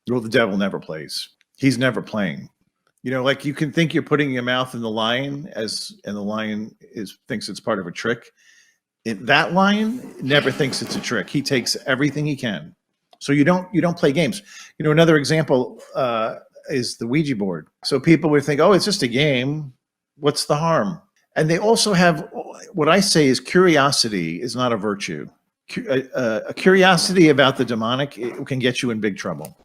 Well, the devil never plays. He's never playing. Like you can think you're putting your mouth in the lion and the lion thinks it's part of a trick. That lion never thinks it's a trick. He takes everything he can. So you don't play games. Another example is the Ouija board. So people would think, oh, it's just a game. What's the harm? And they also have what I say is curiosity is not a virtue. A curiosity about the demonic can get you in big trouble.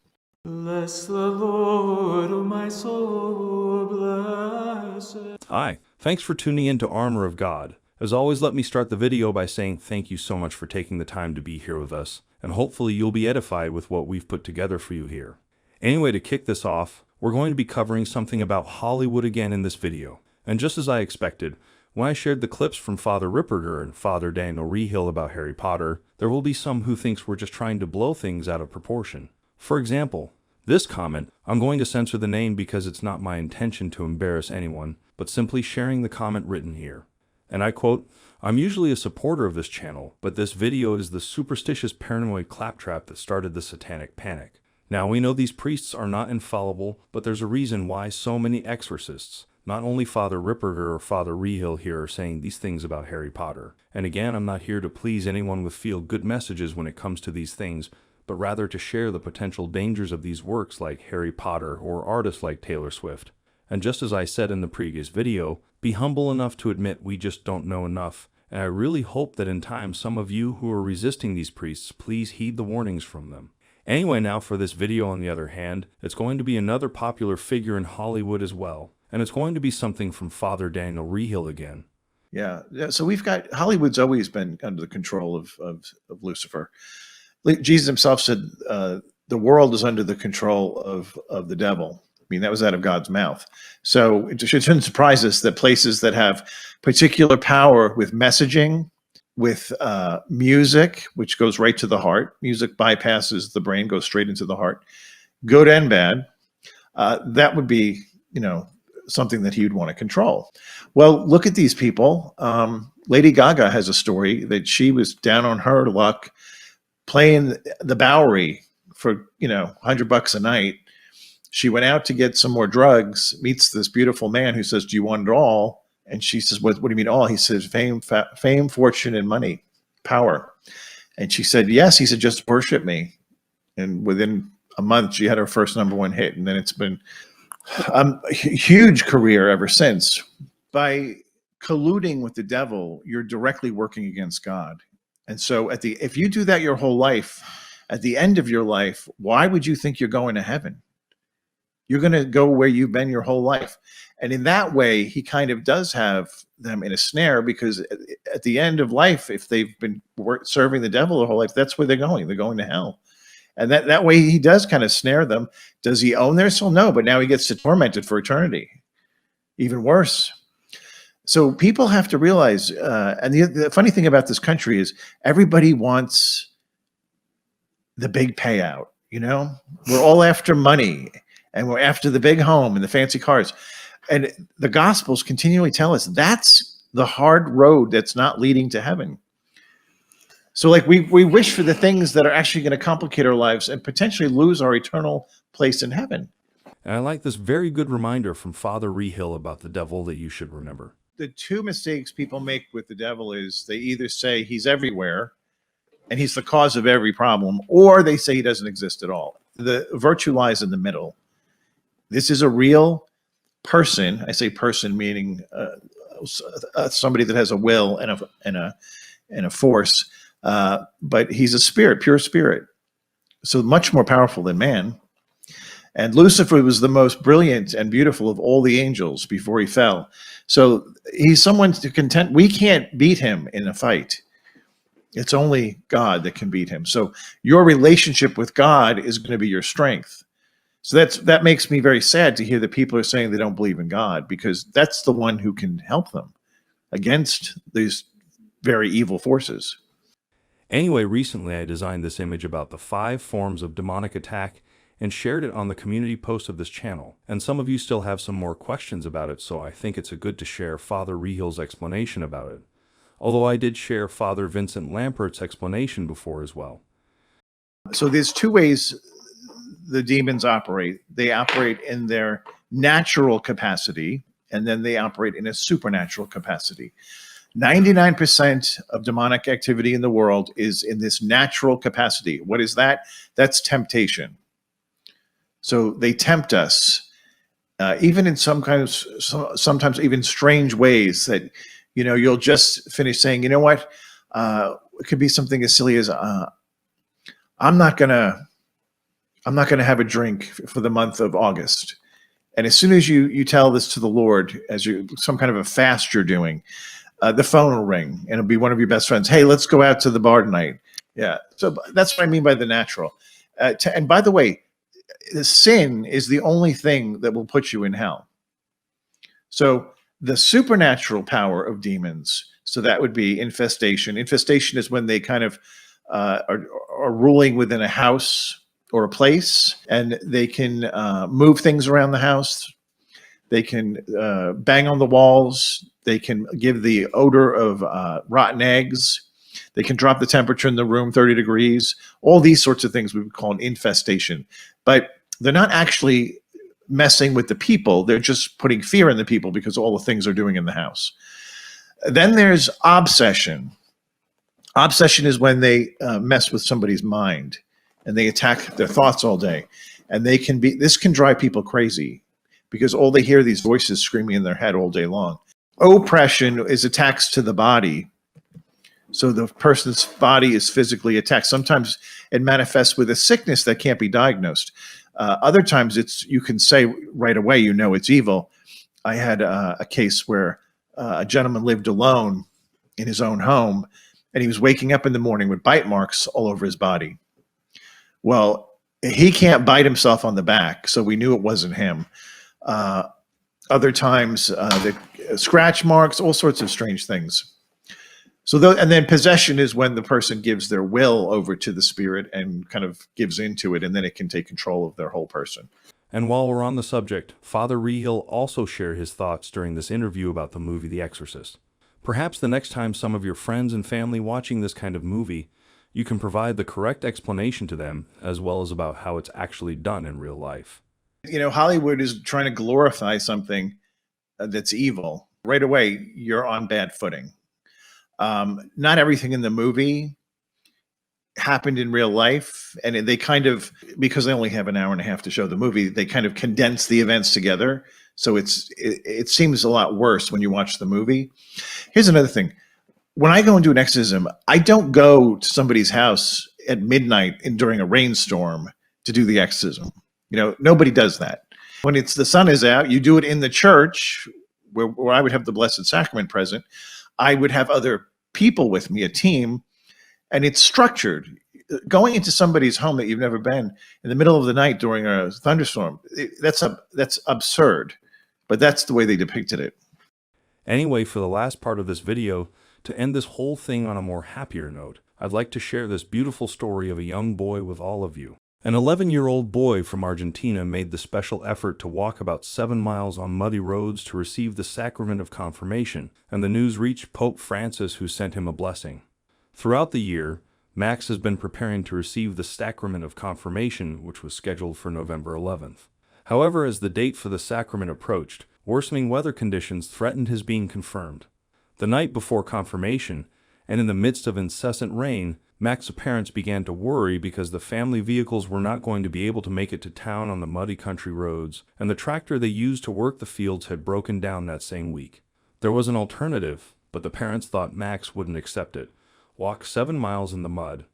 Bless the Lord, O my soul, bless it. Hi, thanks for tuning in to Armor of God. As always, let me start the video by saying thank you so much for taking the time to be here with us, and hopefully you'll be edified with what we've put together for you here. Anyway, to kick this off, we're going to be covering something about Hollywood again in this video. And just as I expected, when I shared the clips from Father Ripperger and Father Daniel Reehil about Harry Potter, there will be some who thinks we're just trying to blow things out of proportion. For example, this comment, I'm going to censor the name because it's not my intention to embarrass anyone, but simply sharing the comment written here. And I quote, I'm usually a supporter of this channel, but this video is the superstitious paranoid claptrap that started the satanic panic. Now we know these priests are not infallible, but there's a reason why so many exorcists, not only Father Ripperger or Father Reehil here, are saying these things about Harry Potter. And again, I'm not here to please anyone with feel-good messages when it comes to these things, but rather to share the potential dangers of these works like Harry Potter or artists like Taylor Swift. And just as I said in the previous video, be humble enough to admit we just don't know enough, and I really hope that in time some of you who are resisting these priests please heed the warnings from them. Anyway, now for this video on the other hand, it's going to be another popular figure in Hollywood as well, and it's going to be something from Father Daniel Reehil again. Yeah. So we've got Hollywood's always been under the control of Lucifer. Jesus himself said the world is under the control of the devil. I mean, that was out of God's mouth. So it shouldn't surprise us that places that have particular power with messaging, with music, which goes right to the heart, music bypasses the brain, goes straight into the heart, good and bad, that would be, something that he would want to control. Well, look at these people. Lady Gaga has a story that she was down on her luck playing the Bowery for, $100 a night. She went out to get some more drugs, meets this beautiful man who says, do you want it all? And she says, what do you mean all? He says, fame, fortune, and money, power. And she said, yes. He said, just worship me. And within a month, she had her first #1 hit. And then it's been a huge career ever since. By colluding with the devil, you're directly working against God. And so if you do that your whole life, at the end of your life, why would you think you're going to heaven? You're going to go where you've been your whole life. And in that way, he kind of does have them in a snare, because at the end of life, if they've been serving the devil their whole life, that's where they're going. They're going to hell. And that way he does kind of snare them. Does he own their soul? No, but now he gets to tormented for eternity. Even worse. So people have to realize, and the funny thing about this country is everybody wants the big payout. We're all after money, and we're after the big home and the fancy cars. And the Gospels continually tell us that's the hard road that's not leading to heaven. So we wish for the things that are actually going to complicate our lives and potentially lose our eternal place in heaven. And I like this very good reminder from Father Reehil about the devil that you should remember. The two mistakes people make with the devil is they either say he's everywhere and he's the cause of every problem, or they say he doesn't exist at all. The virtue lies in the middle. This is a real person. I say person meaning somebody that has a will and a force, but he's a spirit, pure spirit. So much more powerful than man. And Lucifer was the most brilliant and beautiful of all the angels before he fell. So he's someone to contend. We can't beat him in a fight. It's only God that can beat him. So your relationship with God is going to be your strength. So that makes me very sad to hear that people are saying they don't believe in God, because that's the one who can help them against these very evil forces. Anyway, recently I designed this image about the 5 forms of demonic attack and shared it on the community post of this channel. And some of you still have some more questions about it, so I think it's good to share Father Reehil's explanation about it. Although I did share Father Vincent Lampert's explanation before as well. So there's 2 ways the demons operate. They operate in their natural capacity, and then they operate in a supernatural capacity. 99% of demonic activity in the world is in this natural capacity. What is that? That's temptation. So they tempt us, even in sometimes even strange ways that, you'll just finish saying, you know what? It could be something as silly as, I'm not gonna have a drink for the month of August. And as soon as you tell this to the Lord, as some kind of a fast you're doing, the phone will ring and it'll be one of your best friends. Hey, let's go out to the bar tonight. Yeah. So that's what I mean by the natural. And by the way, the sin is the only thing that will put you in hell. So the supernatural power of demons, so that would be infestation. Infestation is when they kind of are ruling within a house or a place, and they can move things around the house. They can bang on the walls. They can give the odor of rotten eggs. They can drop the temperature in the room 30 degrees. All these sorts of things we would call an infestation. But they're not actually messing with the people. They're just putting fear in the people because of all the things they're doing in the house. Then there's obsession. Obsession is when they mess with somebody's mind and they attack their thoughts all day. And this can drive people crazy because all they hear are these voices screaming in their head all day long. Oppression is attacks to the body. So the person's body is physically attacked. Sometimes it manifests with a sickness that can't be diagnosed. Other times you can say right away, it's evil. I had a case where a gentleman lived alone in his own home, and he was waking up in the morning with bite marks all over his body. Well, he can't bite himself on the back, so we knew it wasn't him. Other times, the scratch marks, all sorts of strange things. And then possession is when the person gives their will over to the spirit and kind of gives into it, and then it can take control of their whole person. And while we're on the subject, Father Reehil also shared his thoughts during this interview about the movie The Exorcist. Perhaps the next time some of your friends and family watching this kind of movie, you can provide the correct explanation to them, as well as about how it's actually done in real life. Hollywood is trying to glorify something that's evil. Right away, you're on bad footing. Not everything in the movie happened in real life, and they kind of, because they only have an hour and a half to show the movie, they kind of condense the events together. So it seems a lot worse when you watch the movie. Here's another thing. When I go and do an exorcism, I don't go to somebody's house at midnight during a rainstorm to do the exorcism. Nobody does that. When the sun is out, you do it in the church where I would have the Blessed Sacrament present. I would have other people with me, a team, and it's structured. Going into somebody's home that you've never been in the middle of the night during a thunderstorm, that's absurd, but that's the way they depicted it. Anyway, for the last part of this video, to end this whole thing on a more happier note, I'd like to share this beautiful story of a young boy with all of you. An 11-year-old boy from Argentina made the special effort to walk about 7 miles on muddy roads to receive the sacrament of confirmation, and the news reached Pope Francis, who sent him a blessing. Throughout the year, Max has been preparing to receive the sacrament of confirmation, which was scheduled for November 11th. However, as the date for the sacrament approached, worsening weather conditions threatened his being confirmed. The night before confirmation, and in the midst of incessant rain, Max's parents began to worry because the family vehicles were not going to be able to make it to town on the muddy country roads, and the tractor they used to work the fields had broken down that same week. There was an alternative, but the parents thought Max wouldn't accept it. Walk 7 miles in the mud.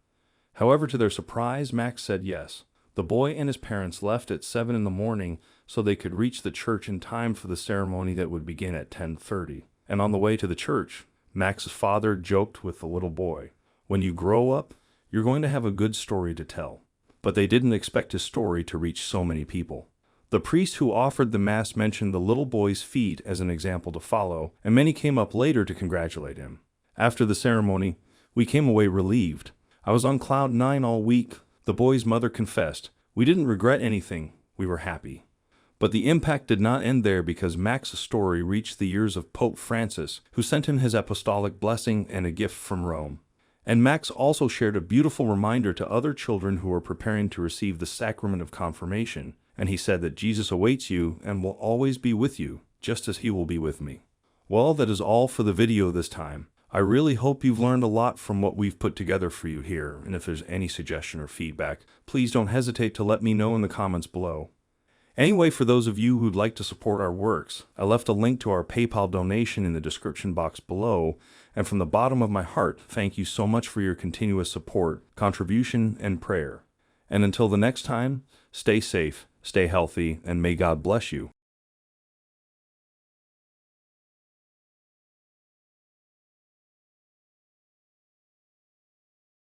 However, to their surprise, Max said yes. The boy and his parents left at 7 in the morning so they could reach the church in time for the ceremony that would begin at 10:30. And on the way to the church, Max's father joked with the little boy, "When you grow up, you're going to have a good story to tell." But they didn't expect his story to reach so many people. The priest who offered the mass mentioned the little boy's feat as an example to follow, and many came up later to congratulate him. After the ceremony, we came away relieved. I was on cloud 9 all week. The boy's mother confessed, "We didn't regret anything, we were happy." But the impact did not end there, because Max's story reached the ears of Pope Francis, who sent him his apostolic blessing and a gift from Rome. And Max also shared a beautiful reminder to other children who are preparing to receive the sacrament of confirmation, and he said that Jesus awaits you and will always be with you, just as he will be with me. Well, that is all for the video this time. I really hope you've learned a lot from what we've put together for you here, and if there's any suggestion or feedback, please don't hesitate to let me know in the comments below. Anyway, for those of you who'd like to support our works, I left a link to our PayPal donation in the description box below, and from the bottom of my heart, thank you so much for your continuous support, contribution, and prayer. And until the next time, stay safe, stay healthy, and may God bless you.